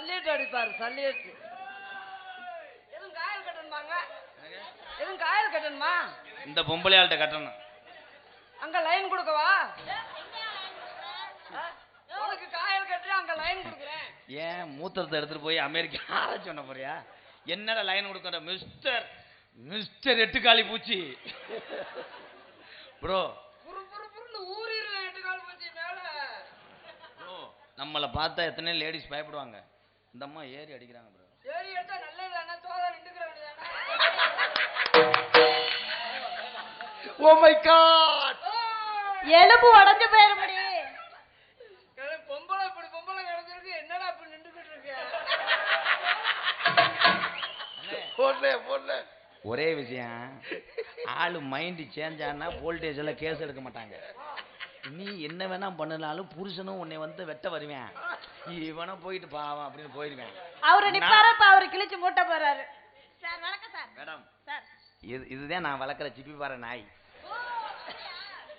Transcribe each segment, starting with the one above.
சல்லிட்டு அடிப்பாரு சல்லிட்டு. எதுவும் காயல் கட்டணுமாங்க? எதுவும் காயல் கட்டணுமா? இந்த பொம்பளையாள்கிட்ட கட்டணும். அங்க லைன் கொடுக்கவா? உனக்கு காயல் கட்டுற அங்க லைன் கொடுக்குறேன். ஏன் மூத்திரத்தை எடுத்துட்டு போய் அமெரிக்கா சொன்ன போறியா? என்னடா லைன் கொடுக்குற மிஸ்டர் மிஸ்டர் எட்டுக்காலி பூச்சி ப்ரோ. ஊரிடுவேன் எட்டுக்காலி பூச்சி மேல. ப்ரோ நம்மளை பார்த்தா எத்தனை லேடிஸ் பயப்படுவாங்க. இந்த அம்மா ஏறி அடிக்கிறாங்க ப்ரோ. ஏறி எடுத்தா நல்லதுதானே, சோதா நின்றுக்கிற வேண்டியதானே. ஓ மை காட், எலும்பு உடைஞ்சு போயிட முடியும். பொம்பளை இப்படி பொம்பளை கிடந்திருக்கு, என்னடா இப்படி நின்றுக்கிட்டு இருக்கு? ஒரே விஷயம், ஆளு மைண்ட் சேஞ்ச் ஆனா வோல்டேஜ் எல்லாம் கேஸ் எடுக்க மாட்டாங்க. நீ என்ன வேணா பண்ணனாலும் புருஷனும் உன்னை வந்து வெட்ட வருவேன். இவனை போயிட்டு பாவம் அப்படின்னு போயிடுவேன். அவரு நிப்பாரு, இப்ப அவரு கிழிச்சு மூட்டை போறாரு. சார் வணக்கம் சார். மேடம் சார் இதுதான் நான் வளர்க்குற சிப்பி பாரு நாய்.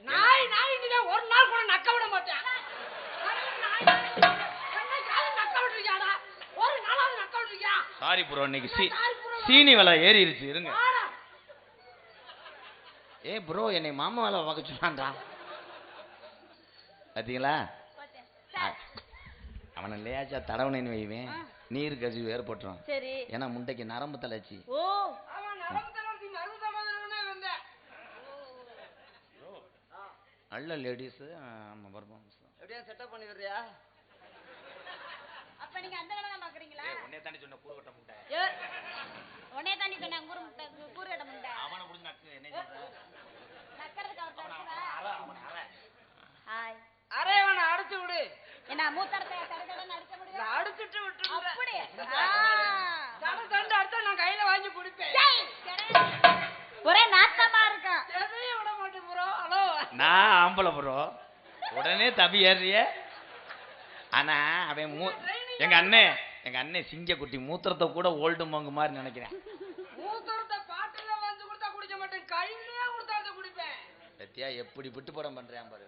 நாய் நாய் ஒரு நாள் கூட நக்க விட மாட்டேன். ஒரு நாளாவது நக்க விட்டுருக்கியா? சாரி ப்ரோ, இன்னைக்கு சீனி விலை ஏறிடுச்சு. இருங்க. ஏ ப்ரோ, என்னை மாமா வேலை பார்க்க சொன்னான்டா. பார்த்தீங்களா? அவனை இல்லையாச்சா தடவணைன்னு வைவேன், நீர் கசிவு ஏற்பட்டுரும். சரி. ஏன்னா முண்டைக்கு நரம்பு தளர்ச்சி. ஓ நல்ல லேடிஸ் நம்ம பர்ஃபார்மன்ஸ் எப்படியா செட்டப் பண்ணி வர்றியா? அப்ப நீங்க அந்த வேலை தான் பாக்குறீங்களா? உன்னைய தாண்டி சொன்ன கூறுகட்ட முட்டை. உன்னைய தாண்டி சொன்ன கூறுகட்ட முட்டை. அவனை புடிச்சு நக்கு என்ன சொல்ற? நக்கறதுக்கு அவர் ஹாய். அரேவனை அடிச்சு விடு. என்ன மூத்தரத்தை தடதடன்னு அடிச்ச முடியும்? அடிச்சிட்டு விட்டுருங்க. அப்படி தண்டு அடுத்த நான் கையில வாங்கி குடிப்பேன். ஒரே நாட்டமா இருக்கும். எதையும் விட மாட்டேன் ப்ரோ. ஹலோ, நான் ஆம்பளை ப்ரோ, உடனே தப்பி ஏறிய. ஆனா அவன் எங்க அண்ணன் சிங்க குட்டி மூத்திரத்தை கூட ஓல்டு மங்கு மாதிரி நினைக்கிறேன். மூத்திரத்தை பாட்டில வந்து கொடுத்தா குடிக்க மாட்டேன், கையிலேயே கொடுத்தா குடிப்பேன். பத்தியா எப்படி விட்டு படம் பண்றேன் பாரு.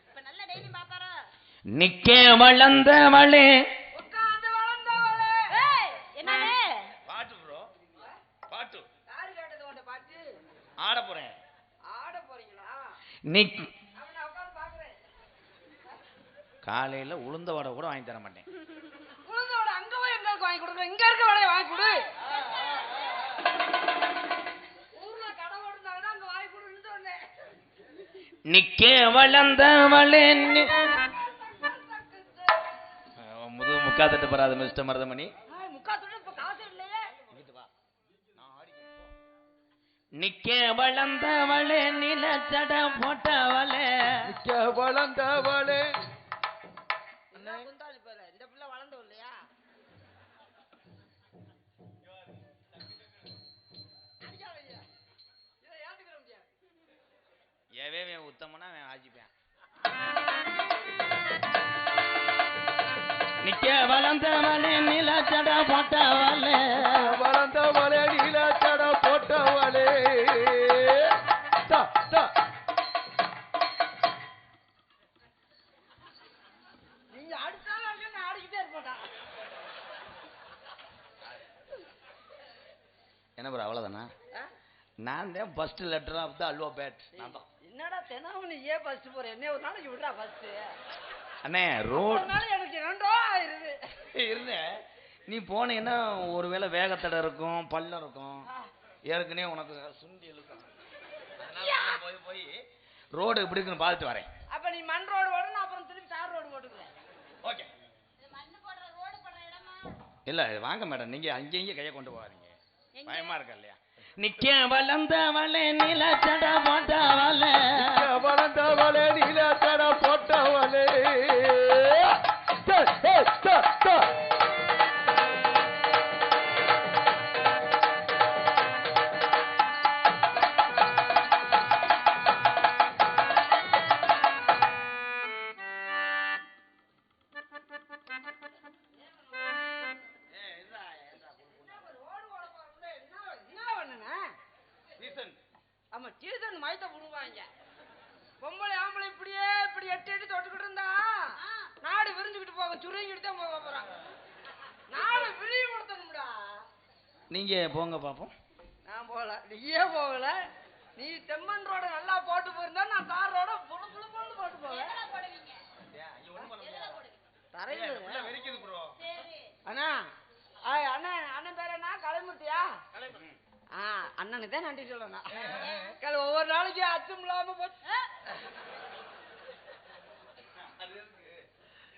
இப்ப நல்ல டெய்லி பாப்பாரோ. நிக்க வளர்ந்தவளே, உட்கார்ந்து வளர்ந்தவளே. என்னது பாட்டு ப்ரோ, பாட்டு யாரு கேட்டது உன்ட பாட்டு? ஆட போறேன். ஆட போறீங்களா? அவனை உட்கார்ந்து பாக்குறேன். காலையில உளுந்த வடை கூட வாங்கி தர மாட்டேன். உளுந்த வடை அங்க போய் எங்களுக்கு வாங்கி கொடுக்குறேன், இங்க இருக்க வடையை வாங்கி கொடு. ஊர்ல கடை போட்டுருந்தாங்கன்னா அங்க வாங்கி கொடுன்னு சொன்னேன். நிக்க வளர்ந்தவளே, முக்காத்தட்டு பராது மிஸ்டர் மருதமணி. முக்காத்தட்டு இப்ப காசு இல்லையே. நிக்க வளர்ந்தவளே, நிலச்சட போட்டவளே, நிக்க வளர்ந்தவளே. குந்தாளி போல இந்த பிள்ளை வளர்ந்தவ இல்லையா? ஏவே உத்தமனா ஆஜிப்பேன். நிக்க வளர்ந்தவளே, நிலச்சட போட்டவளே, வளர்ந்தவளே, நீலச்சட போட்டவளே. நீங்க அடிச்சாலும் நான் ஆடிக்கிட்டே இருப்பேன். என்ன ப்ரோ அவ்வளவுதானா? நான் தான் first letter of the alphabet. என்னடா தெனாம நீ ஏன் ஃபர்ஸ்ட் போற? என்ன ஒரு நாளைக்கு விடுறா ஃபர்ஸ்ட். அண்ணே ரோட் எனக்கு 2 ஆயிருது. இருந்தேன். நீ போனீங்கன்னா ஒருவேளை வேகத்தடை இருக்கும், பள்ளம் இருக்கும், ஏற்கனவே உனக்கு சுண்டி இழுக்கும். போய் போய் ரோடு எப்படி இருக்குன்னு பார்த்துட்டு வரேன். அப்ப நீ மண் ரோடு ஓடணும், அப்புறம் திருப்பி தார் ரோடு போட்டுக்கிறேன். ஓகே. இல்ல வாங்க மேடம், நீங்க அங்கேயும் கையை கொண்டு போகாதீங்க, பயமா இருக்கா இல்லையா? நிக்க வளர்ந்தவளே, நிலச்சட போட்டவளே, வளர்ந்தவளே, நீலச்சட போட்டவளே. ஆமா சீசன் மயத்த புடுவாங்க. பொம்பளை ஆம்பளை இப்படியே இப்படி எட்டு தொட்டுக்கிட்டு இருந்தா நாடு விரிஞ்சுக்கிட்டு போக சுருங்கிட்டு தான் போக போறான். நாளை விரிவு கொடுத்தணும்டா. நீங்க போங்க பாப்போம். நான் போகல, நீயே போகல. நீ செம்மண் ரோட நல்லா போட்டு போயிருந்தா நான் தார் ரோட புழு புழு புழு போட்டு போவேன். தரையில வெறிக்குது ப்ரோ. அண்ணா அண்ணன் அண்ணன் பேர் என்ன? கலைமுத்தியா? அண்ணனுக்கு தான் நன்றி சொல்லணும். ஒவ்வொரு நாளைக்கு அச்சம் இல்லாம போச்சு.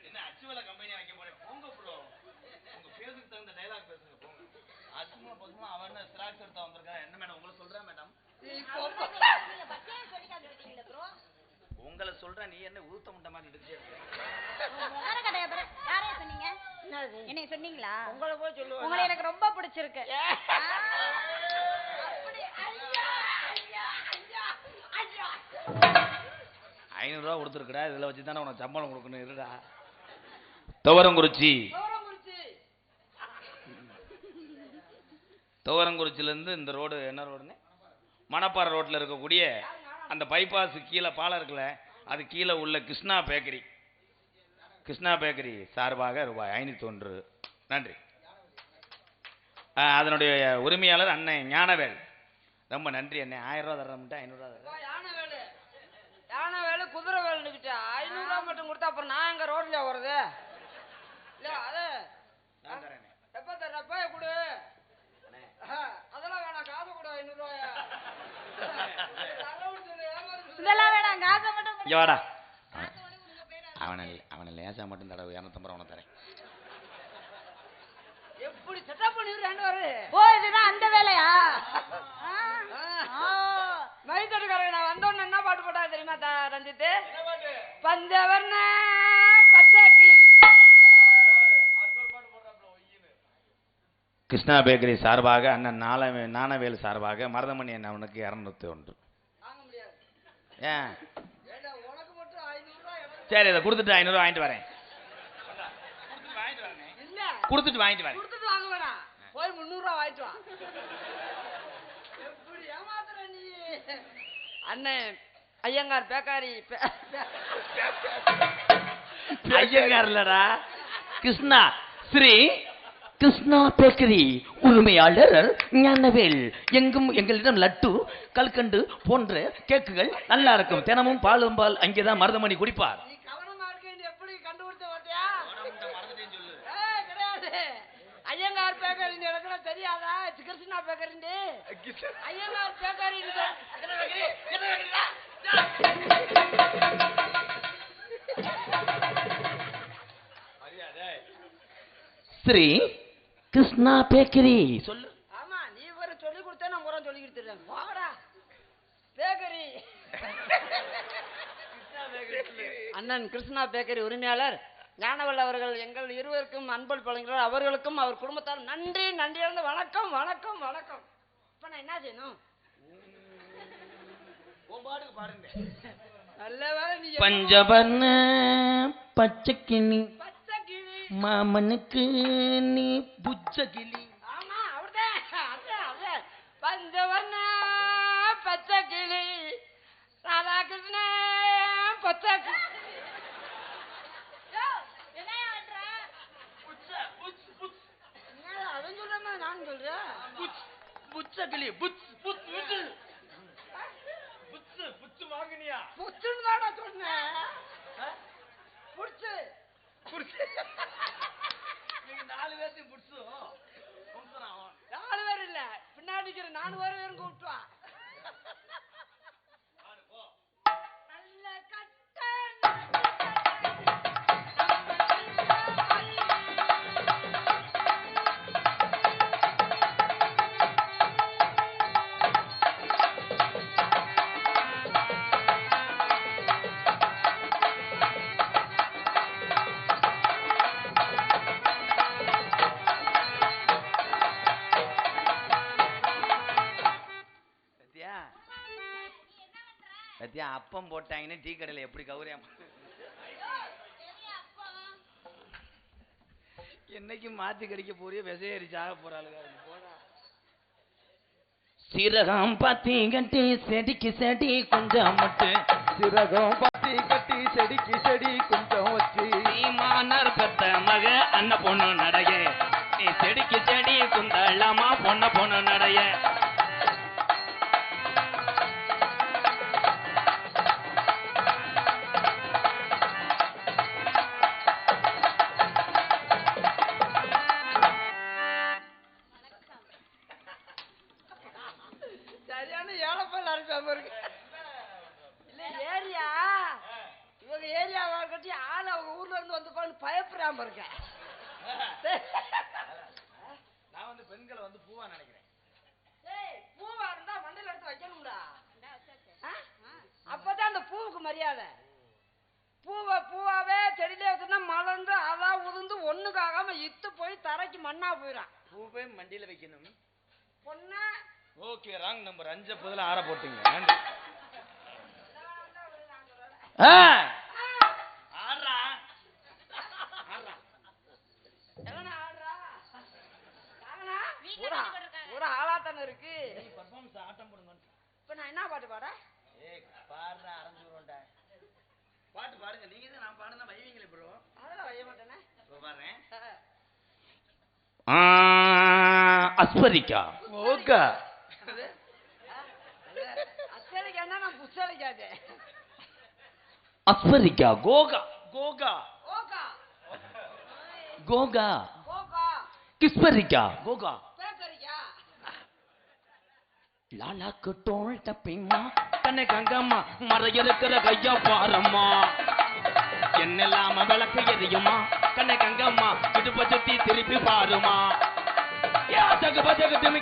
என்ன அச்சுவல கம்பெனி வைக்க போறேன்? போங்க ப்ரோ. உங்க பேருக்கு தகுந்த டயலாக் பேசுங்க போங்க. அச்சுமா பசுமா அவன் ஸ்ட்ராக்ஸ் எடுத்து வந்திருக்கான். என்ன மேடம் உங்களை சொல்றேன் மேடம்? உங்களை சொல்றேன். நீ என்ன ஊத்த முட்டை மாதிரி எடுத்துட்டே இருக்க? என்னை சொன்னீங்களா? உங்களை போய் சொல்லுவாங்க. உங்களை எனக்கு ரொம்ப பிடிச்சிருக்கு. 500 ரூபா கொடுத்துருக்கடா. இதுல வச்சு தானே உனக்கு சம்பளம் கொடுக்கணும். இருடா. துவரங்குறிச்சி. துவரங்குறிச்சியிலேருந்து இந்த ரோடு என்ன ரோடுன்னு? மணப்பாறை ரோட்டில் இருக்கக்கூடிய அந்த பைபாஸ் கீழே பாலம் இருக்குல்ல, அது கீழே உள்ள கிருஷ்ணா பேக்கரி. கிருஷ்ணா பேக்கரி சார்பாக ரூபாய் 501. நன்றி. அதனுடைய உரிமையாளர் அண்ணன் ஞானவேல். ரொம்ப நன்றி அண்ணன். 1000 ரூபா தர மட்டும் 500 ரூபா தர. யானை வேலை குதிரை வேலைக்கிட்ட 500 ரூபா மட்டும் கொடுத்தா அப்புறம் நான் எங்க ரோட்ல வருது இல்ல? அது எப்ப தர்றப்ப கொடு. அதெல்லாம் வேணாம், காசு கொடு 500 ரூபாயா. இதெல்லாம் வேணாம், காசை மட்டும் கொடு. வாடா. அவனை லேசா மட்டும் தடவை 250 ரூபா தரேன். எப்படி செட்டப் பண்ணிடுறான்னு வரு. ஓ, இதுதான் அந்த வேலையா? மைத்தட்டுக்காரங்க நான் வந்தோன்னு என்ன பாட்டு போட்டா தெரியுமா ரஞ்சித்? பஞ்சவர்ண பச்சை கிருஷ்ணா பேக்கரி சார்பாக அண்ணன் நானவேல் சார்பாக மருதமணி அண்ணன் அவனுக்கு 201. ஏன் சரி, இதை கொடுத்துட்டு 500 ரூபா வாங்கிட்டு வரேன். கொடுத்துட்டு வாங்கிட்டு வரேன். கொடுத்துட்டு வாங்க வேணாம், போய் 300 ரூபா வாங்கிட்டு வா. எப்படி ஏமாத்துற நீ? அண்ணன் ஐயங்கார் பேக்காரி. ஐயங்கார் இல்லடா, கிருஷ்ணா ஸ்ரீ கிருஷ்ணா பேக்கரி உரிமையாளர் ஞானவேல். எங்களிடம் லட்டு, கல்கண்டு போன்ற கேக்குகள் நல்லா இருக்கும். தினமும் பாலும் பால் அங்கேதான் மருதமணி குடிப்பார். நீ கவனமா இருக்க, எப்படி கண்டுபிடிச்ச மாட்டியா? கிடையாது, ஐயங்கார் பேக்கரி எனக்கு தெரியாதா? Krishna bakery Iyengar bakery. Shri Krishna bakery சொல்லு. ஆமா, நீ வேற சொல்லி கொடுத்தா நான் முறை சொல்லி கொடுத்துறேன். வாடா பேக்கரி. அண்ணன் கிருஷ்ணா பேக்கரி உரிமையாளர் ஞானவல் அவர்கள் எங்கள் இருவருக்கும் அன்பல் பழங்குகிறார். அவர்களுக்கும் அவர் குடும்பத்தால் நன்றி நன்றியார்ந்த வணக்கம் வணக்கம் வணக்கம். இப்ப நான் என்ன செய்யணும்? நல்ல வேலை நீ பஞ்சவர்ண பச்சை கிளி பச்சை கிளி மாமனுக்கு நீ புச்ச கிளி. ஆமா அவர்தான். பஞ்சவர்ண பச்சை கிளி ராதாகிருஷ்ண பச்சை கிளி. அவன் சொல்ற நான் சொல்றேன். புச்ச கிளி புச்சு வாங்கினியா? புச்சுன்னு தானே சொன்னேன். புடிச்சு நீங்க 4 பேர்த்தையும் புடிச்சு 4 பேர் இல்ல, பின்னாடி 4 பேரும் கூப்பிட்டு வா. நல்ல கட்ட சத்தியா அப்பம் போட்டாங்கன்னு டீ கடையில் எப்படி கௌரியம் என்னைக்கு மாத்தி கடிக்க போறிய விசையேறி சாக போறாளுங்க. சீரகம் பாத்தி கட்டி செடிக்கு செடி கொஞ்சம் மட்டு, சிறகம் பாத்தி கட்டி செடிக்கு செடி கொஞ்சம் வச்சு, சீமானார் பெத்த மக அண்ண பொண்ணு நடைய, செடிக்கு செடி குந்தலாமா பொண்ண பொண்ணு நடைய சரியான ஏழப்பல் அரைச்சாம இருக்கு. இல்ல ஏரியா இவங்க ஏரியாவை கட்டி ஆள் அவங்க ஊர்ல இருந்து வந்து பயப்படாம இருக்க. நான் வந்து பெண்களை வந்து பூவா நினைக்கிறேன். பூவா இருந்தா மண்டையில எடுத்து வைக்கணும்டா. அப்பதான் அந்த பூவுக்கு மரியாதை. பூவாவே செடியிலே வச்சுன்னா மலர்ந்து அதான் உதிர்ந்து ஒண்ணுக்கு ஆகாம இத்து போய் தரைக்கு மண்ணா போயிடும். பூவே மண்டியில வைக்கணும். பொண்ணு ஓகே ராங் நம்பர் 5 பதிலா 6 போட்டீங்க. ஒரு ஆளாத்தான இருக்கு. ஆட்டம் போடுங்க. இப்ப நான் என்ன பாட்டு பாட? பாடுற அரைஞ்சுருவோம்டா. பாட்டு பாடுங்க. நீங்க தான் நான் பாடுனா வைவீங்களே ப்ரோ. அதெல்லாம் வைய மாட்டேனே. பாடுறேன். அஸ்வரிக்கா ஓகா அச்சலிக்கானா நான் புச்சலிக்காதே. அஸ்வரிக்கா கோகா கோகா ஓகா கோகா ஓகா கிஸ்வரிக்கா கோகா பேக்கரிக்கா லாலாக்கு தோள் தப்பிம்மா கண்ணை கங்கம்மா மறையிருக்கிற கையா பாரம்மா என்னெல்லாம விளக்கு எரியுமா கண்ணை கங்கம்மா இடுப்ப சுத்தி திருப்பி பாருமா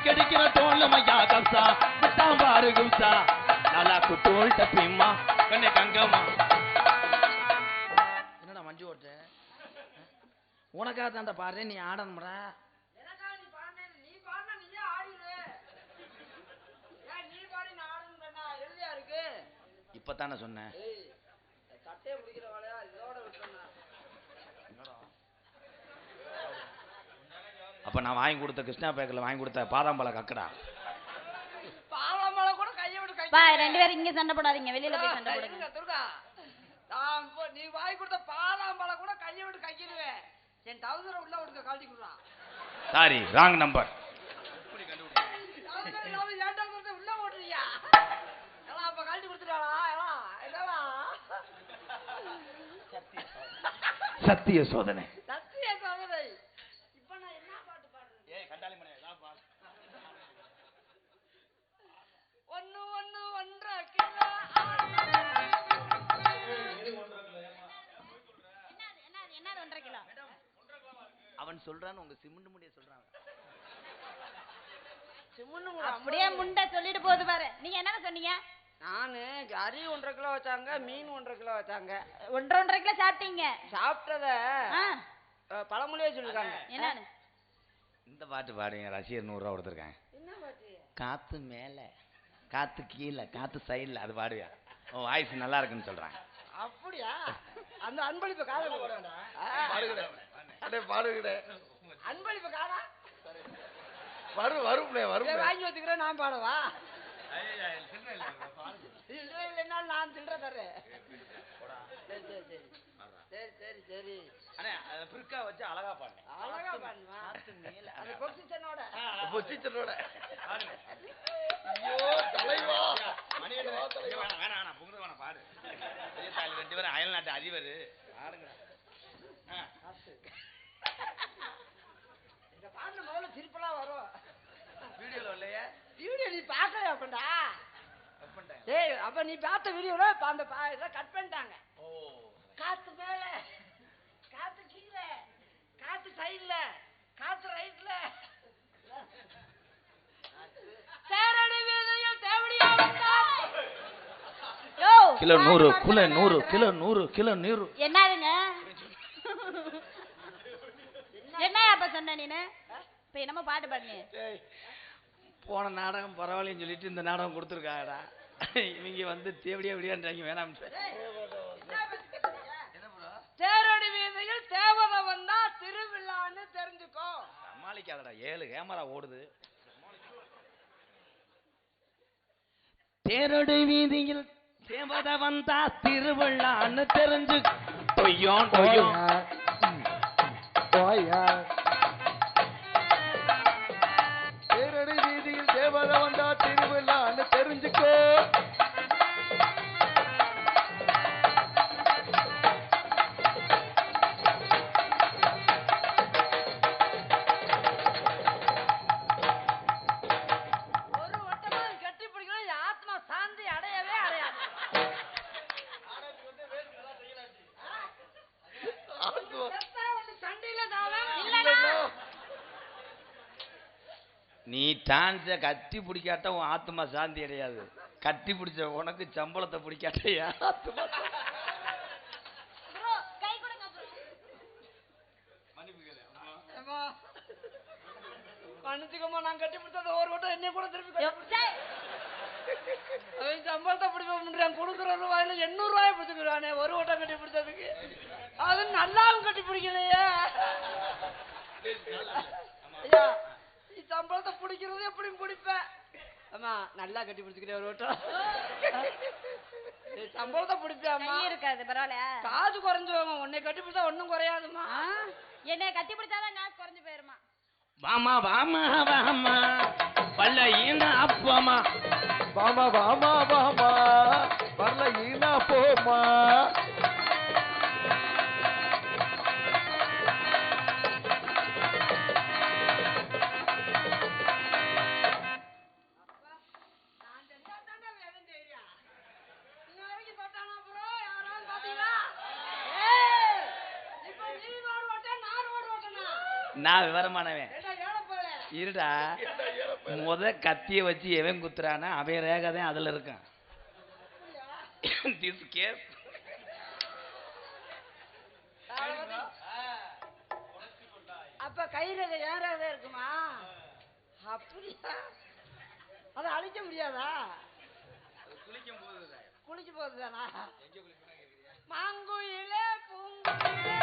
கிடைக்கிற தோல்லையா கம்சா விட்டாம் பாரு கும்சா லாலாக்கு தோள் தப்பிம்மா கண்ணை கங்கம்மா. என்னடா மஞ்சு ஓட்ட உனக்காக தான்டா பாரு நீ ஆடணும்டா. எனக்கா நீ பாடுன நீ பாடுனா நீயே ஆடிடு. ஏன் நீ பாடி நான் ஆடணும்டா எழுதியா இருக்கு. இப்பதானே சொன்னேன். சட்டையை பிடிக்கிற வேலையா இதோட விட்டுறேன். அப்ப நான் வாங்கி கொடுத்த கிருஷ்ணா பேக்கர்ல வாங்கி கொடுத்த பாதாம்பழ கக்கடா. பாதாம்பழம் கூட கையை விட்டு கை. பா 2 பேரும் இங்க சண்டை போடாதீங்க, வெளியில போய் சண்டை போடுங்க. துர்கா நீ வாங்கி கொடுத்த பாதாம்பழம் கூட கையை விட்டு கைக்கிடுவேன். என் டவுசரை உள்ள விட்டு கழட்டி கொடுறான். Sorry wrong number. ஏன் டவுசரை உள்ள ஓட்டுறியா? எல்லாம் அப்ப கழட்டி கொடுத்துட்டாளா? சத்திய சோதனை. சத்திய சோதனை. இப்ப நான் என்ன பாட்டு பாடுறேன்? ஒன்னு ஒன்னு ஒன்றரை கிலோ என்ன 1.5 கிலோ அவன் சொல்றான் உங்க சிமெண்ட் முடிய சொல்றாங்க. அப்படியே முண்டை சொல்லிட்டு போகுது பாரு. நீங்க என்ன சொன்னீங்க? நானு அரி 1.5 கிலோ வச்சாங்க, மீன் 1.5 கிலோ வச்சாங்க. 1.5 கிலோ சாப்பிட்டீங்க. சாப்பிட்டத பழமொழியே சொல்லிருக்காங்க. என்னன்னு? இந்த பாட்டு பாடுங்க. ரசிகர் 100 ரூபா கொடுத்துருக்கேன். என்ன பாட்டு? காத்து மேல காத்து கீழே காத்து சைடுல அது பாடுங்க. வாய்ஸ் நல்லா இருக்குன்னு சொல்றாங்க. அப்படியா? அந்த அன்பளிப்பு காதல போடுறேன்டா. பாடுகிறேன் அன்பளிப்பு காதா வரும்னே வாங்கி வச்சுக்கிறேன். நான் பாடவா? இல்லைன்னா நான் சில்லற தர்றேன். சரி சரி சரி அண்ணே அத பிரிக்கா வச்சு அழகா பாடுங்க. அழகா பாடுவா. அந்த பொசிஷனோட பாடுங்க. ஐயோ தலைவா மணியண்ணே வேணாம் புங்குது வேணாம் பாடு. பெரிய தாலி 2 பேரும் அயல் நாட்டு அதிபர் ஆடுங்க. இந்த பாட்டுல முதல்ல சிரிப்பெல்லாம் வரும். வீடியோல இல்லையா? வீடியோ நீ பார்க்கல அப்பண்டா. ஏய் அப்ப நீ பார்த்த வீடியோல அந்த இதை கட் பண்ணிட்டாங்க. காத்து மேல காத்து கீழே காத்து சைடுல காத்து ரைட்ல சேரடி வீதியில் தேவடியா வந்தார். யோ கிலோ 100 கிலோ 100 கிலோ 100 கிலோ 100 என்னதுங்க? என்னையா அப்ப சொன்ன நீனு? இப்ப என்னமோ பாட்டு பாடுனே. போன நாடகம் பரவாயில்லன்னு சொல்லிட்டு இந்த நாடகம் கொடுத்துருக்காங்கடா. இவங்க வந்து தேவடியா விடியான்றாங்க. வேணாம் தேரடி வீதியில் தேவதை வந்தா திருவிழான்னு தெரிஞ்சுக்கோ. சமாளிக்காதடா. 7 கேமரா ஓடுது. தேரடி வீதியில் தேவதை வந்தா திருவிழான்னு தெரிஞ்சு தொய்யோம் தொய்யோம் டான்ஸை கட்டி பிடிக்காட்ட உன் ஆத்மா சாந்தி அடையாது. கட்டி பிடிச்ச உனக்கு சம்பளத்தை பிடிக்காட்ட என் ஆத்மா மன்னிச்சுக்கம்மா, நான் கட்டி பிடிச்சது ஒரு வட்டம் என்ன கூட திருப்பி அவன் சம்பளத்தை பிடிப்பேன் கொடுக்குற ரூபாயில 800 ரூபாய் பிடிச்சிக்கிறானே ஒரு வட்டம் கட்டி பிடிச்சதுக்கு. அது நல்லாவும் கட்டி பிடிக்கலையே. ஐயா, நீ சம்பளத்தை பிடிக்கிறது எப்படியும் பிடிப்பேன். ஆமா, நல்லா கட்டி பிடிச்சிக்கிறேன் ஒரு வட்டம். சம்பளத்தை பிடிப்பாமா இருக்காது, பரவாயில்ல. காசு குறைஞ்சுவாங்க. உன்னை கட்டி பிடிச்சா ஒன்னும் குறையாதுமா. என்னை கட்டி பிடிச்சாதான் காசு குறைஞ்சு போயிருமா. வாமா வாமா வாமா பல்ல ஈனா அப்பமா வாமா வாமா வாமா வரல ஈனா போமா. நான் விவரமானவன் இருடா. முத கத்திய வச்சு எவன் குத்துறானா அவன் ரேகதான் அதுல இருக்கான். அப்ப கைரேக ஏன் ரேக இருக்குமா? அப்படியா? அதை அழிக்க முடியாதா? குளிக்கும் போதுதானா? மாங்குயிலே பூங்குயிலே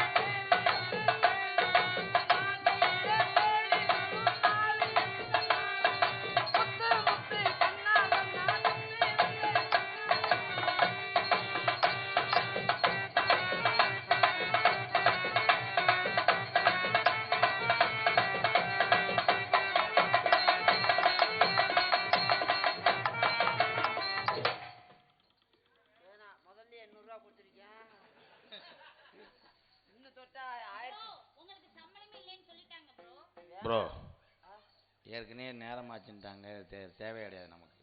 ப்ரோ ஏற்கனவே நேரம் ஆச்சுட்டாங்க. தேவை கிடையாது நமக்கு.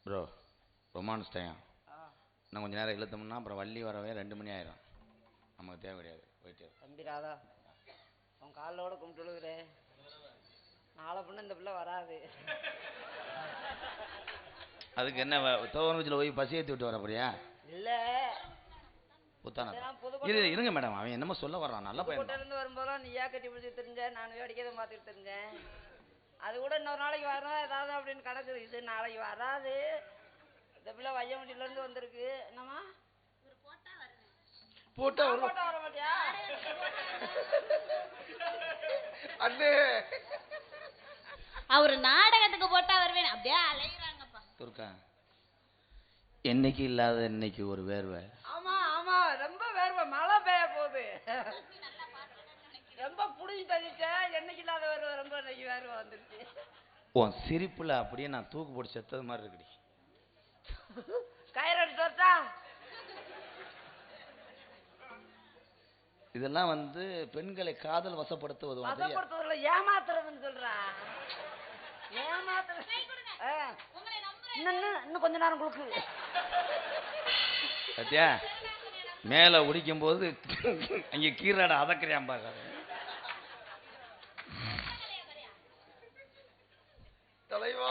ப்ரோ ரொமான்ஸ் டைம் இன்னும் கொஞ்சம் நேரம் இழுத்தோம்னா அப்புறம் வள்ளி வரவே 2 மணி ஆயிரும். நமக்கு தேவை கிடையாது. போயிட்டு தம்பி ராதா, உன் காலோட கும்பிட்டு விழுகிறேன். நாளை பொண்ணு இந்த பிள்ளை வராது. அதுக்கு என்ன தோவனத்தில் போய் பசி ஏற்றி விட்டு வர போறியா? இல்லை இருங்க மேடம், அவன் என்னமோ சொல்ல வர்றான். நல்ல பையன் இருந்து வரும்போதெல்லாம் நீயா கட்டி பிடிச்சி தெரிஞ்சேன். நான் வேடிக்கை பார்த்துட்டு தெரிஞ்சேன். அது கூட இன்னொரு நாளைக்கு வரணும் ஏதாவது அப்படின்னு கிடக்குது. இது நாளைக்கு வராது. இந்த பிள்ளை வையமட்டில இருந்து வந்திருக்கு. என்னம்மா போட்டா வர மாட்டியா? அண்ணே அவரு நாடகத்துக்கு போட்டா வருவேன். அப்படியே அலைகிறாங்கப்பா. துர்கா, என்னைக்கு இல்லாத இன்னைக்கு ஒரு வேர்வை. ஆமா ஆமா, ரொம்ப வேர்வை. மழை பெய்ய போகுது. ரொம்ப புடிஞ்சு தள்ளிட்டேன். என்னைக்கு இல்லாத வேர்வை ரொம்ப இன்னைக்கு வேர்வை வந்துருச்சு. உன் சிரிப்புல அப்படியே நான் தூக்கு போட்டு செத்தது மாதிரி இருக்குடி. கயிறு எடுத்து வரட்டா? இதெல்லாம் வந்து பெண்களை காதல் வசப்படுத்துவது. வசப்படுத்துவதில்ல, ஏமாத்துறதுன்னு சொல்றா. ஏமாத்துற இன்னும் கொஞ்ச நேரம் கொடுக்கு. சத்தியா மேல உடிக்கும் போது அங்க கீராட அதக்கிறியாம் பாரு. தலைவா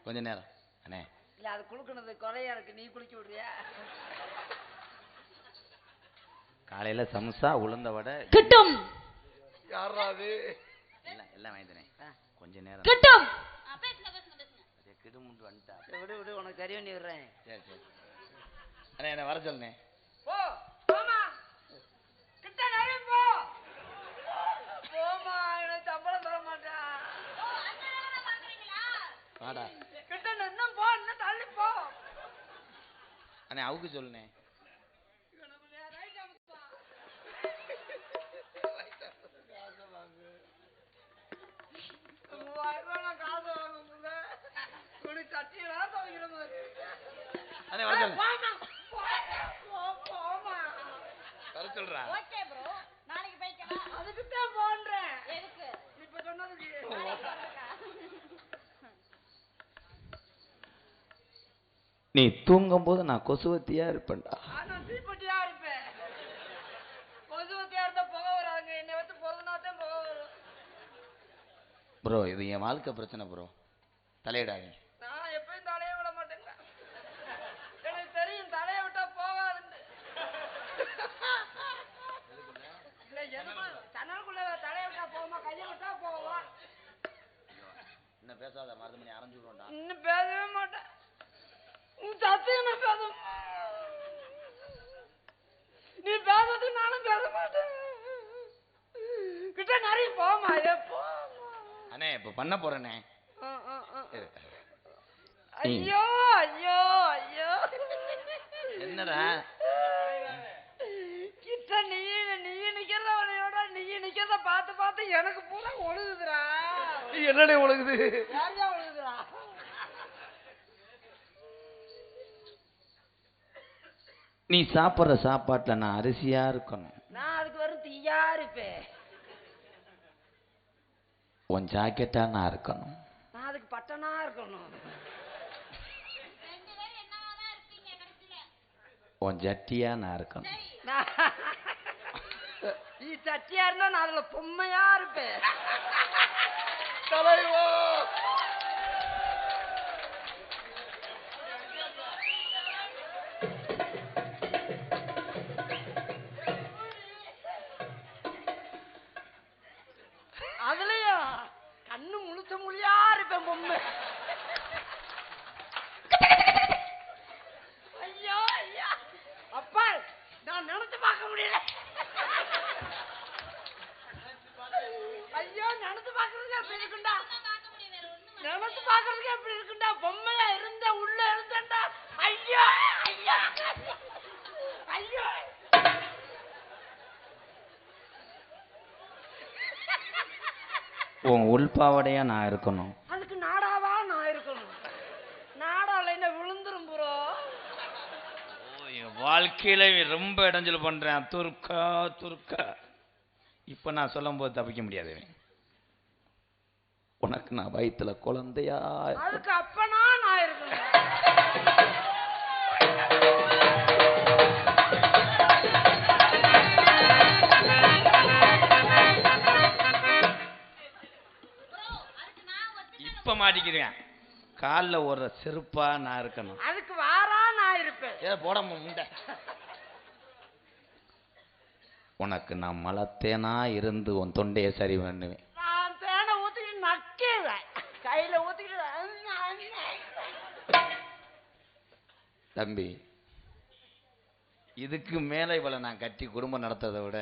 கொஞ்ச நேரம் அண்ணே. இல்ல அது குளுக்குனது குறையா இருக்கு. நீ குளிக்க விடுறியா? காலையில சம்சா உளுந்த வடை கிட்டும். யாராது எல்லாம் வாங்கிட்டேனே. கொஞ்ச நேரம் கிட்டும். கிடுமுண்டு வந்துட்டா. விடு விடு, உனக்கு கறி வண்டி விடுறேன். சரி சரி அண்ணே, என்ன வர சொல்லுனே. போ போமா, கிட்ட நிறைய போ. போமா, எனக்கு சம்பளம் தர மாட்டேன். வாடா கிட்ட இன்னும் போ, இன்னும் தள்ளி போ. அண்ணே அவுக்கு சொல்லுனே. அண்ணே வர சொல்லு. வர சொல்றா. ஓகே ப்ரோ, நாளைக்கு போய்க்கலாம். அதுக்கு தான் போன்றேன். எதுக்கு இப்ப சொன்னதுக்கு? நீ தூங்கும் போது நான் கொசுவத்தியா இருப்பேன்டா. நான் தீப்பெட்டியா இருப்பேன். கொசுவத்தியா இருந்தா புகை வராங்க. என்னை வந்து பொருள்னாத்தான் புகை வரும். ப்ரோ இது என் வாழ்க்கை பிரச்சனை ப்ரோ, தலையிடாதீங்க. நான் எப்பயும் தலையை விட மாட்டேங்க, எனக்கு தெரியும் தலையை விட்டா போகாதுன்னு. இல்ல எதுக்கும் ஜன்னலுக்குள்ள தலையை விட்டா போகுமா, கையை விட்டா போகுமா? இன்னும் பேசாத மருதுமணி, அரைஞ்சு விடுவோம்டா. இன்னும் பேசவே மாட்டேன், சத்தியமா பேச, நீ பேசுறதுக்கு நானும் பேச மாட்டேன். கிட்ட நிறைய போமா அண்ணே இப்ப பண்ண போறேனே. ஐயோ ஐயோ ஐயோ என்னடா கிட்ட நீ நிக்கிறதோட நீ நிக்கிறத பார்த்து பார்த்து எனக்கு பூரா ஒழுகுதுடா. என்னடே ஒழுகுது? யாரையா ஒழுகுதுடா? நீ சாப்பிட்ற சாப்பாட்டுல நான் அரிசியா இருக்கணும், நான் அதுக்கு வரும் தீயா இருப்பேன். உன் ஜாக்கெட்டா நான் இருக்கணும், நான் அதுக்கு பட்டனா இருக்கணும். உன் ஜட்டியா நான் இருக்கணும். நீ சட்டியா இருந்தா நான் அதுல பொம்மையா இருப்பேன். தலைவா அதுலயும் கண்ணு முழுச்ச மொழியா இருப்பேன் பொம்மை. ஐயோ ஐயா அப்பா, நான் நினைச்சு பார்க்க முடியல. ஐயோ நினைச்சு பார்க்கறதுக்கு எப்படி இருக்குண்டா, நினைச்சு பார்க்கறதுக்கு எப்படி இருக்குண்டா, பொம்மையா இருந்த உள்ள இருந்தேன்டா. ஐயோ ஐயா ஐயோ உன் உள்பாவடையா நான் இருக்கணும், அதுக்கு நாடாவா நான் இருக்கணும். நாடால என்ன விழுந்துரும் ப்ரோ. என் வாழ்க்கையில ரொம்ப இடைஞ்சல் பண்றேன். துர்க்கா துர்க்கா, இப்ப நான் சொல்லும் போது தப்பிக்க முடியாது. உனக்கு நான் வயிற்றுல குழந்தையா, அதுக்கு அப்பனா நான் இருக்கணும். இப்ப மாட்டிக்கிறேன். காலில் ஒரு செருப்பா நான் இருக்கணும், அதுக்கு வாரா நான் இருப்பேன். ஏ போட முண்டை. உனக்கு நான் மலத்தேனா இருந்து உன் தொண்டையை சரி பண்ணுவேன். நான் தேனை ஊத்திக்கிட்டு நக்கிடுவேன், கையில ஊத்திக்கிட்டு. தம்பி இதுக்கு மேல இவளை நான் கட்டி குடும்பம் நடத்துறதை விட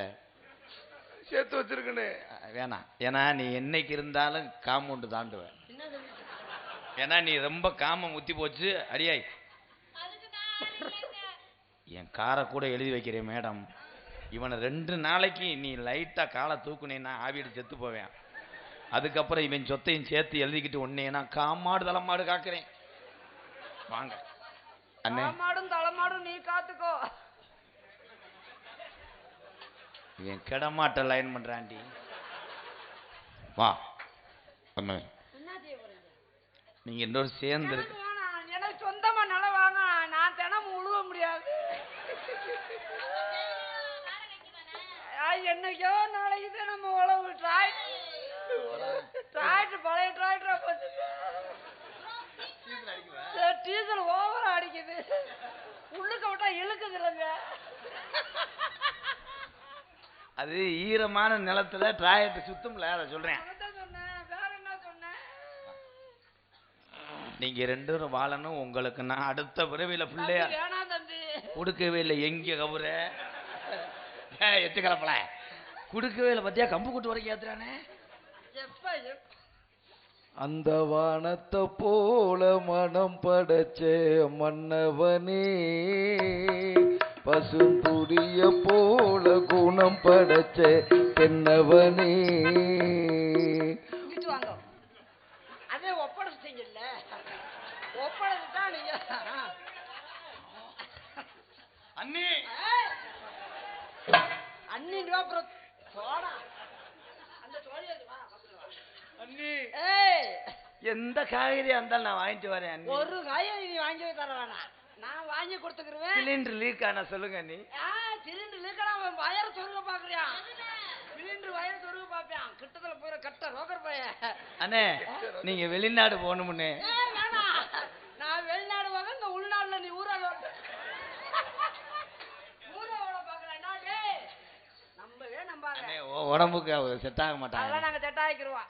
சேர்த்து வச்சிருக்கனே வேணாம். ஏன்னா நீ என்னைக்கு இருந்தாலும் காம்பவுண்டு தாண்டுவேன். ஏன்னா நீ ரொம்ப காமம் முத்தி போச்சு அடியாய். என் காரை கூட எழுதி வைக்கிறேன் மேடம், இவனை 2 நாளைக்கு நீ லைட்டா காலை தூக்குனேன்னா ஆவிட்டு செத்து போவேன். அதுக்கப்புறம் இவன் சொத்தையும் சேர்த்து எழுதிக்கிட்டு ஒன்னேனா காமாடு தலைமாடு காக்குறேன். வாங்க அண்ணே, மாடும் தலைமாடும் நீ காத்துக்கோ. இவன் கிடமாட்ட லைன் பண்றான்டி. வா அண்ணே, நீங்க இன்னொரு சேர்ந்து இருக்கு. எனக்கு சொந்தமா நிலம் வாங்க, நான் தினமும் உழுவ முடியாது. என்னைக்கோ நாளைக்கு நம்ம உழவு டிராக்டர் பழைய டிராக்டரா போச்சு, டீசல் ஓவரா அடிக்குது, உள்ளுக்க விட்டா இழுக்குது இல்லைங்க. அது ஈரமான நிலத்துல டிராக்டர் சுத்தம்ல, அதை சொல்றேன். வேற என்ன சொன்னேன்? நீங்க 2 பேரும் வாழணும். உங்களுக்கு நான் அடுத்த பிறவில பிள்ளையா வேணாம் தம்பி, கொடுக்கவே இல்லை. எங்க கபுர எத்து கலப்பல கொடுக்கவே இல்லை. பத்தியா கம்பு கூட்டு வரைக்கும் ஏத்துறானே. அந்த வானத்தை போல மனம் படைச்சே மன்னவனே, பசுந்துரிய போல குணம் படைச்சே தென்னவனே. வாங்க அதே ஒப்படைச்சிட்டீங்கல்ல, ஒப்படைச்சுட்டா நீங்க. அண்ணி அண்ணி அப்புறம் சோடா அந்த சோழியா அண்ணி, ஏய் எந்த காய்கறியா இருந்தாலும் நான் வாங்கிட்டு வரேன் அண்ணி. ஒரு காய்கறி நீ வாங்கி தர வேணாம், நான் வாங்கி கொடுத்துக்கிறேன். சிலிண்டர் லீக் ஆனா சொல்லுங்க அண்ணி. சிலிண்டர் லீக்கெல்லாம் வயர் சொல்லுங்க பாக்குறியா? சிலிண்டர் ரெண்டு வயசு சொருகு பாப்பேன் கிட்டத்துல போய் கட்ட ரோக்கர் பைய. அண்ணே நீங்க வெளிநாடு போகணும்னு. நான் வெளிநாடு வாங்க இந்த உள்நாடுல நீ ஊராட பாக்குறேன்டா. நம்பவே நம்பாங்க. உடம்புக்கு செட் ஆக மாட்டாங்க. அதெல்லாம் நாங்க செட் ஆகிக்கிருவோம்.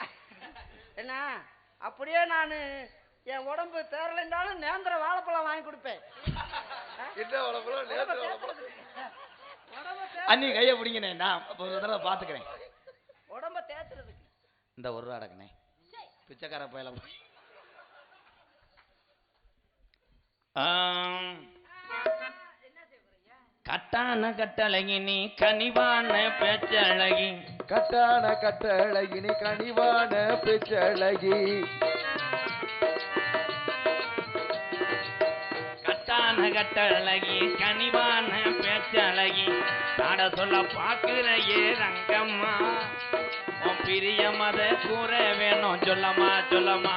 என்ன அப்படியே நான் என் உடம்பு தேரலைந்தாலும் நேந்திர வாழைப்பழம் வாங்கி கொடுப்பேன். அண்ணி கைய பிடிங்கண்ணே, நான் ஒரு தடவை பாத்துக்கிறேன். உடம்ப தேத்துறதுக்கு இந்த ஒரு ரூபா அடக்குனே பிச்சைக்கார பயில போய். கட்டான கட்டழகி நீ கனிவான பேச்சழகி. கட்டான கட்டழகி நீ கனிவான பேச்சழகி. கட்டான கட்டழகி கனிவான பேச்சழகி. நாட சொல்ல பாக்குறையே ரங்கம்மா. உன் பிரிய மத கூற வேணும் சொல்லமா சொல்லமா.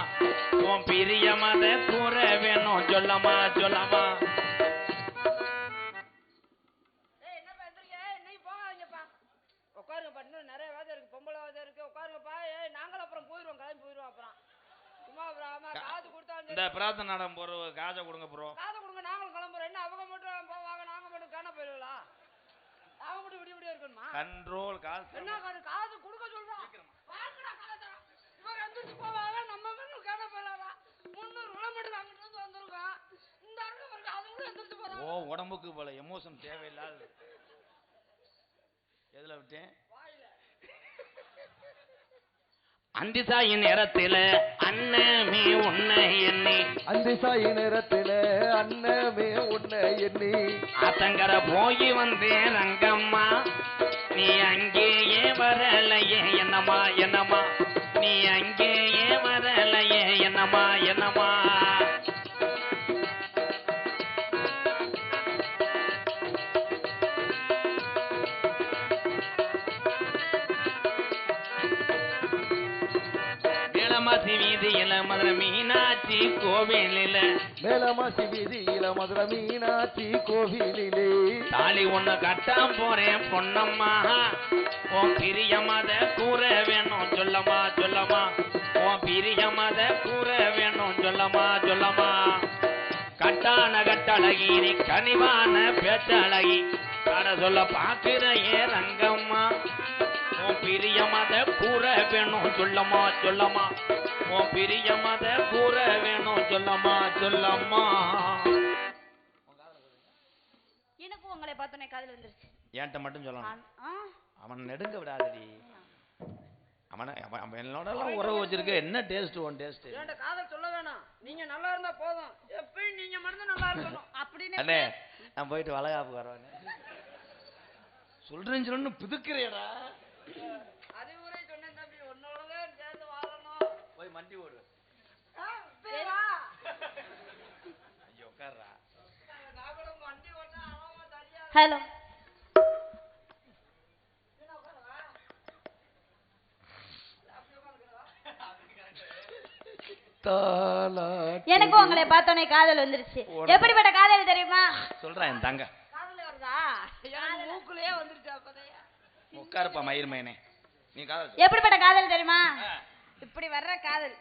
உன் பிரிய மத கூற வேணும் சொல்லமா சொல்லமா. உட்காருங்கப்பா, இன்னும் நிறைய வேலை இருக்கு, பொம்பளை வேலை இருக்கு. உட்காருங்கப்பா. நாங்களும் அப்புறம் போயிடுவோம், கிளம்பி போயிடுவோம். அப்புறம் சும்மா காது கொடுத்தா இந்த பிரார்த்தனை நாடம் போற காசை கொடுங்க ப்ரோ. காதை கொடுங்க, நாங்களும் கிளம்புறோம். என்ன அவங்க மட்டும் போவாங்க, நாங்க மட்டும் காண போயிடுவா? அவங்க மட்டும் விடிய இருக்கணுமா? கண்ட்ரோல் காசு என்ன காது கொடுக்க சொல்றோம். வாங்கடா காசை. இவங்க எந்திரிச்சு போவாங்க, நம்ம மட்டும் காண போயிடலாம். 300 கிலோமீட்டர் அங்கிட்டு இருந்து வந்திருக்கோம். இந்த அருள் இருக்கு, அது கூட எந்திரிச்சு போறாங்க. ஓ உடம்புக்கு போல எமோஷன் தேவையில்லாது. எதுல விட்டேன்? அந்திசாயி நேரத்தில அண்ணமே உன்னை எண்ணி. அந்திசாயி நேரத்தில அண்ணமே உன்னை எண்ணி. ஆத்தங்கர போய் வந்தேன் ரங்கம்மா. நீ அங்கேயே வரலையே என்னம்மா என்னம்மா. நீ அங்கேயே வரலையே என்னம்மா என்னம்மா. மேலமாசி வீதியில மதுரை மீனாட்சி கோவிலில. மேலமாசி வீதியில மதுரை மீனாட்சி கோவிலிலே. தாலி ஒண்ணு கட்டாம போறேன் பொன்னம்மா. உன் பிரிய மத கூற வேணும் சொல்லமா சொல்லமா. உன் பிரிய மத கூற வேணும் சொல்லமா சொல்லமா. கட்டான கட்டழகி நீ கனிவான பேச்சழகி. கட சொல்ல பாக்குற ஏ ரங்கம்மா. உன் பிரிய மத கூற வேணும் சொல்லமா சொல்லமா. உன் பிரிய மத கூற வேணும் சொல்லமா சொல்லம்மா. எனக்கும் உங்களை பார்த்தோன்னே காதல் வந்துருச்சு. என்கிட்ட மட்டும் சொல்லணும். ஆ? அவன் நெடுங்க விடாதடி. அவனை என்னோட எல்லாம் உறவு வச்சிருக்க. என்ன டேஸ்ட் உன் டேஸ்ட்? ஏன்டா காதல் சொல்ல வேணாம், நீங்க நல்லா இருந்தா போதும். எப்பயும் நீங்க மட்டும் நல்லா இருக்கணும். அப்படின்னு அண்ணே நான் போயிட்டு வளகாப்பு வரவேன் சொல்றேன்னு சொல்லணும் பிதுக்குறேடா. அறிவுரை சொன்னேன் தம்பி, உன்னோட சேர்ந்து வாழணும். போய் மண்டி ஓடு. ஐயோ உட்கார்றா. ஹலோ. எனக்கும் உங்களை பார்த்தோன்னே காதல் வந்துருச்சு. எப்படிப்பட்ட காதல் தெரியுமா? சொல்றேன் என் தங்க. காதல் வருதா? மூக்குலயே வந்துருச்சு. அப்பதையா உட்காருப்பா மயிர் மயனே. நீ காதல் எப்படிப்பட்ட காதல் தெரியுமா? இப்படி வர்ற காதல்.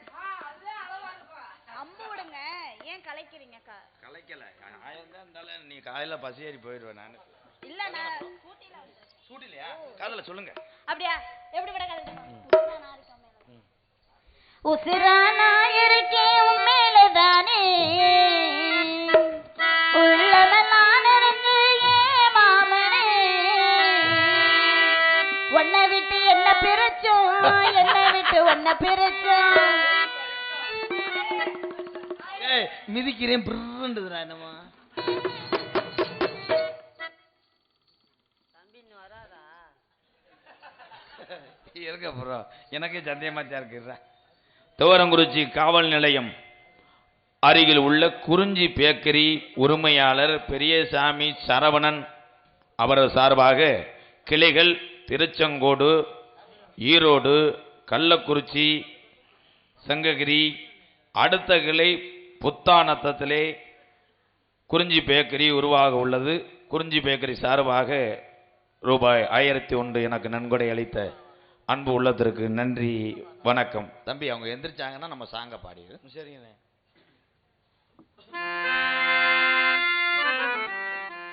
அம்பு விடுங்க, ஏன் கலைக்கிறீங்க? கலைக்கல. 1000 தான் இருந்தாலும் நீ காலையில பசி ஏறி போயிடுவேன் நானு. இல்ல நான் சூட்டிலையா? காதல சொல்லுங்க. அப்படியா? எப்படிப்பட்ட காதல் தெரியுமா? உசிரானா இருக்கேன் உண்மையிலதானே. உள்ளதெல்லாம் இருந்து ஏன் மாமனே. உன்னை விட்டு என்ன பிரிச்சோம், என்னை விட்டு உன்னை பிரிச்சோம். ஏய் மிதிக்கிறேன் பிறன்றதுடா என்னமா. தம்பி இன்னும் வராதா? இருக்க ப்ரோ, எனக்கே சந்தேகமாச்சா இருக்குறா. துவரங்குறிச்சி காவல் நிலையம் அருகில் உள்ள குறிஞ்சி பேக்கரி உரிமையாளர் பெரியசாமி சரவணன் அவரது சார்பாக கிளைகள் திருச்செங்கோடு, ஈரோடு, கள்ளக்குறிச்சி, சங்ககிரி, அடுத்த கிளை புத்தானத்திலே குறிஞ்சி பேக்கரி உருவாக உள்ளது. குறிஞ்சி பேக்கரி சார்பாக ரூபாய் 1001 எனக்கு நன்கொடை அளித்த அன்பு உள்ளத்திற்கு நன்றி வணக்கம். தம்பி அவங்க எந்திரிச்சாங்கன்னா நம்ம சாங்க பாடிடு. சரிங்கண்ணே.